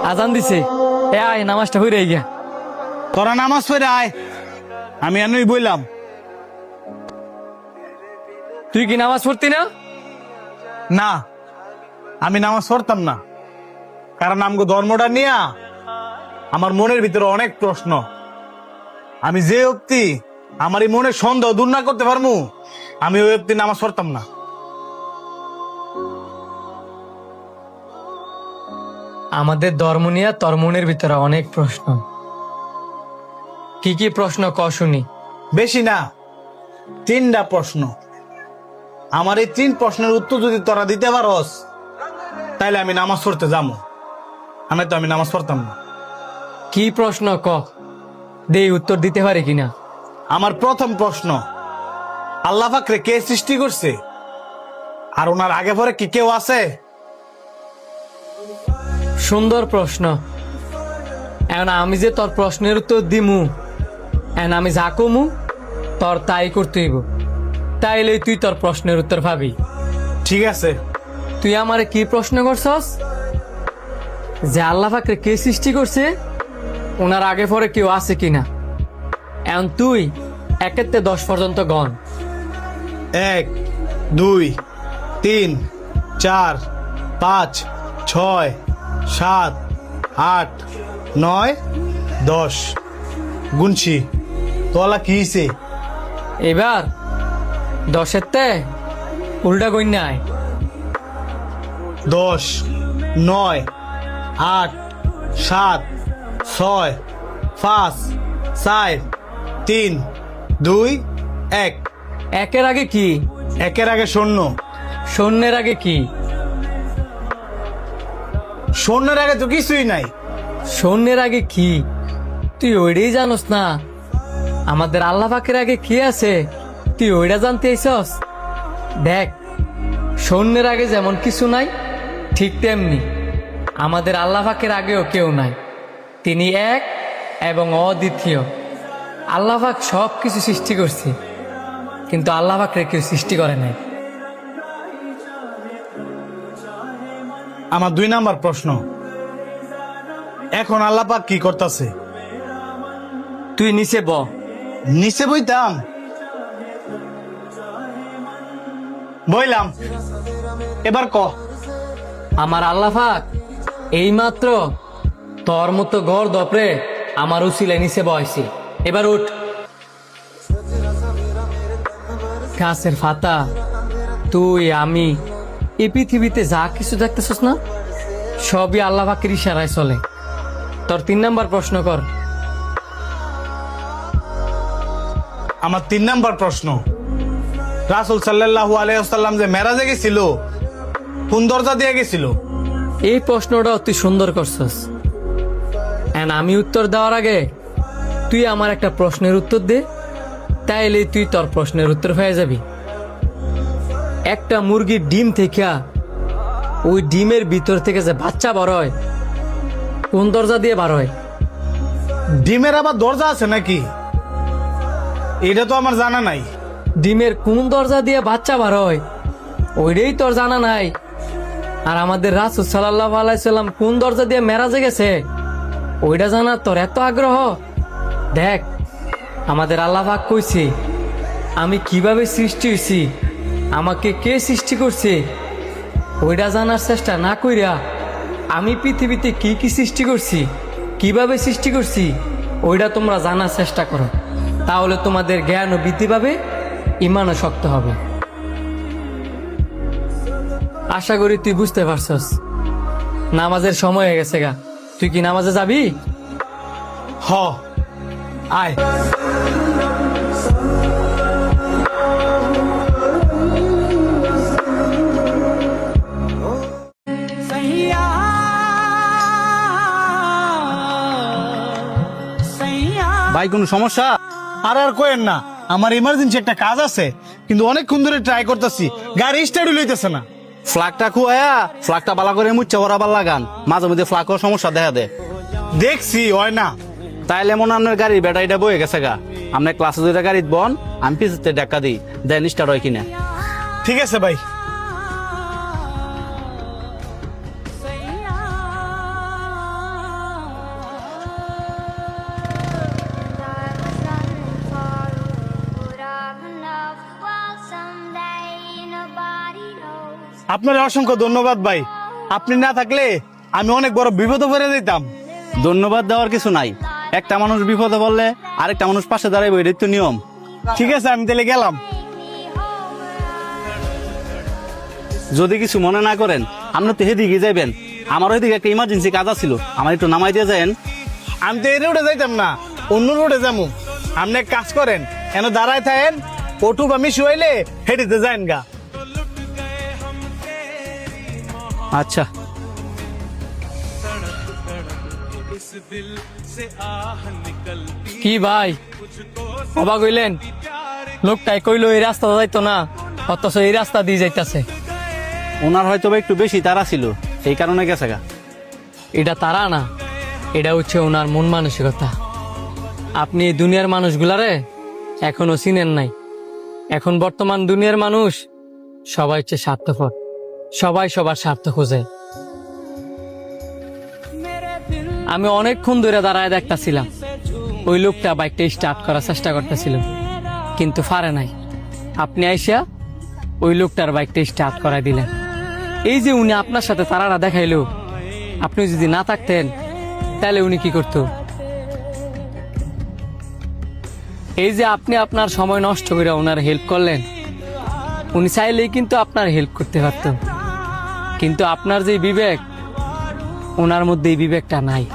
আজান দিছে, এ আয় নামাজটা হয়ে গিয়া। তোরা নামাজ পড়ে আয়, আমি এনই বললাম। তুই কি নামাজ পড়তি না? না, আমি নামাজ পড়তাম না, কারণ আমগো ধর্মটা নিয়ে আমার মনের ভিতরে অনেক প্রশ্ন। আমি যে অব্দি আমার এই মনের সন্দেহ দূর না করতে পারবো, আমি ওই অব্দি নামাজ পড়তাম না। আমাদের ধর্ম নিয়ে তোর মনের ভিতরে অনেক প্রশ্ন। কি কি প্রশ্ন ক শুনি। বেশি না, 3টা প্রশ্ন। আমার এই 3 প্রশ্নের উত্তর যদি তোরা দিতে পারস, তাইলে আমি নামাজ পড়তে যাবো, আমি তো আমি নামাজ পড়তাম না। কি প্রশ্ন ক, দে উত্তর দিতে পারে কিনা। আমার প্রথম প্রশ্ন, আল্লাহ পাকরে কে সৃষ্টি করছে, আর ওনার আগে পরে কি কেউ আছে? সুন্দর প্রশ্ন। এখন আমি যে তোর প্রশ্নের উত্তর দিমু, এখন আমি যা কমু তোর তাই করতে হইব, তাইলে তুই তোর প্রশ্নের উত্তর পাবি। ঠিক আছে। তুই আমারে কি প্রশ্ন করছস, যে আল্লাহ পাকরে কে সৃষ্টি করছে, ওনার আগে পরে কেউ আছে কিনা। এখন তুই 1 থেকে 10 পর্যন্ত গণ। 1, 2, 3, 4, 5, 6, 7, 8, 9, 10 গুনছি। তোলা কি হইছে? এবার 10-এর তে উল্টা গণ নাই। 10, 9, 8, 7, 6, 5, 4, 3, 2, 1। 1-এর আগে কি? 1-এর আগে শূন্য। শূন্যের আগে কি? শূন্যের আগে তো কিছুই নাই। শূন্যের আগে কি তুই ওইটাই জানোস না? আমাদের আল্লাহ পাকের আগে কি আছে তুই ওইটা জানতে আইছস? দেখ, শূন্যের আগে যেমন কিছু নাই, ঠিক তেমনি আমাদের আল্লাহ পাকের আগেও কেউ নাই। তিনি এক এবং অদ্বিতীয়। আল্লাহ পাক সব কিছু সৃষ্টি করছে, কিন্তু আল্লাহ পাকরে কেউ সৃষ্টি করে নাই। আমার 2 নাম্বার প্রশ্ন, এখন আল্লাহ পাক কি করতেছে? তুই নিচে ব। নিচে বইতাম, বইলাম। এবার ক। আমার আল্লাহ পাক এইমাত্র তোর মতো ঘর দপরে আমার উসিলায় নিচে বয়সি। এবার উঠ। গাছের পাতা, তুই, আমি, এই পৃথিবীতে যা কিছু দেখতেছস না, সবই আল্লাহ পাকের ইশারায় চলে। তোর 3 নাম্বার প্রশ্ন কর। আমার 3 নাম্বার প্রশ্ন, রাসূল সাল্লাল্লাহু আলাইহি ওয়াসাল্লাম যে মেরাজে গেছিল, কোন দরজা দিয়ে গেছিল? এই প্রশ্নটা তুই সুন্দর করছস। এন্ড আমি উত্তর দেওয়ার আগে তুই আমার একটা প্রশ্নের উত্তর দে, তাইলে তুই তোর প্রশ্নের উত্তর পেয়ে যাবি। একটা মুরগির ডিম থেকে, ওই ডিমের ভিতর থেকে যে বাচ্চা বার হয়, কোন দরজা দিয়ে বার হয়? ডিমের আবার দরজা আছে নাকি? এটা তো আমার জানা নাই। ডিমের কোন দরজা দিয়ে বাচ্চা বার হয় ওইটাই তোর জানা নাই। আর আমাদের রাসূল সাল্লাল্লাহু আলাইহি সাল্লাম কোন দরজা দিয়ে মেরাজে গেছে ওইটা জানার তোর এত আগ্রহ। দেখ, আমাদের আল্লাহ পাক কইছে আমি কিভাবে সৃষ্টি হয়েছি, আমাকে কে সৃষ্টি করছে, ওইটা জানার চেষ্টা না কইরা আমি পৃথিবীতে কি কি সৃষ্টি করছি, কিভাবে সৃষ্টি করছি, ওইটা তোমরা জানার চেষ্টা করো। তাহলে তোমাদের জ্ঞানও বৃদ্ধি পাবে, ইমানও শক্ত হবে। আশা করি তুই বুঝতে পারছস। নামাজের সময় হয়ে গেছে গা, তুই কি নামাজে যাবি? হ, আয়। ভাই কোনো সমস্যা? আর কোয়েন না, আমার ইমার্জেন্সি একটা কাজ আছে, কিন্তু অনেকক্ষণ ধরে ট্রাই করতেছি, গাড়ি স্টার্ট লইতেছে না। ফ্লাগটা খুয়া ফ্লাগটা বালা করে মুচ্ছা বরাবার লাগান, মাঝে মধ্যে ফ্লাগের সমস্যা দেখা দেয়। দেখছি হয় না, তাইলে মনে হয় আপনার গাড়ির ব্যাটারিটা বয়ে গেছে গা। আপনার ক্লাসে দুইটা গাড়িত বন, আমি পিছতে ডাক্কা দিই, দেন স্টার্ট হয় কিনা। ঠিক আছে ভাই। আপনার অসংখ্য ধন্যবাদ ভাই, আপনি না থাকলে আমি অনেক বড় বিপদে পড়ে যেতাম। ধন্যবাদ দেওয়ার কিছু নাই, একটা মানুষ বিপদে পড়লে আরেকটা মানুষ পাশে দাঁড়াইবে, এটাই তো নিয়ম। ঠিক আছে, আমি তাহলে গেলাম। যদি কিছু মনে না করেন, আপনি তো হেদিকে যাবেন, আমার ওইদিকে একটা ইমার্জেন্সি কাজ আছিল, আমার একটু নামাই দিয়ে যাবেন। আমি তো এই রোডে যাইতাম না, অন্য রোডে যাবো। আপনি এক কাজ করেন, এন দাঁড়ায় থাকেন, পটুক আমি শুয়াইলে হেঁটিতে যাইন গা। আচ্ছা। কি ভাই অবাক হইলেন? লোকটাই কইলো এই রাস্তা যাইতো না, অথচ এই রাস্তা দিয়ে যাইতাছে। ওনার হয়তো বা একটু বেশি তাড়া ছিল, এই কারণে গেছে গা। এটা তারা না, এটা হচ্ছে ওনার মন মানসিকতা। আপনি এই দুনিয়ার মানুষগুলারে এখনো চিনেন নাই। এখন বর্তমান দুনিয়ার মানুষ সবাই হচ্ছে স্বার্থপর, সবাই সবার স্বার্থ খোঁজে। আমি অনেকক্ষণ ধরে দাঁড়ায় দেখতেছিলাম, ওই লোকটা বাইকটা স্টার্ট করার চেষ্টা করতেছিল, কিন্তু পারে নাই। আপনি আইসা ওই লোকটার বাইকটা স্টার্ট করাই দিলেন। এই যে উনি আপনার সাথে তারাটা দেখাইলো, আপনি যদি না থাকতেন তাহলে উনি কি করতো? এই যে আপনি আপনার সময় নষ্ট করে ওনার হেল্প করলেন, উনি চাইলেই কিন্তু আপনার হেল্প করতে পারত, কিন্তু আপনার যে বিবেক, ওনার মধ্যে এই বিবেকটা নাই।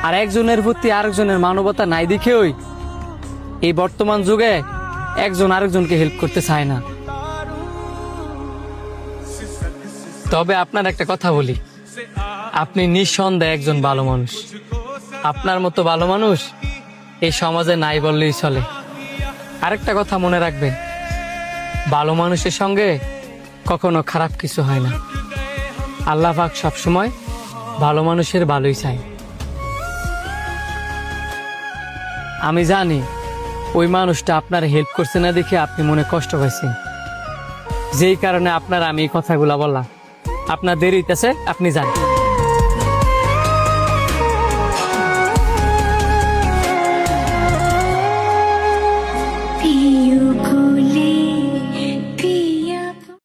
আর একজনের প্রতি আরেকজনের মানবতা নাই দেখেই এই বর্তমান যুগে একজন আরেকজনকে হেল্প করতে চায় না। তবে আপনার একটা কথা বলি, আপনি নিঃসন্দেহে একজন ভালো মানুষ। আপনার মতো ভালো মানুষ এই সমাজে নাই বললেই চলে। আরেকটা কথা মনে রাখবেন, ভালো মানুষের সঙ্গে কখনো খারাপ কিছু হয় না। আল্লাহ পাক সবসময় ভালো মানুষের ভালোই চায়। আমি জানি ওই মানুষটা আপনার হেল্প করছে না দেখে আপনি মনে কষ্ট পাইছেন, যেই কারণে আপনার আমি এই কথাগুলা বললাম। আপনার দেরি হইতেছে, আপনি যান।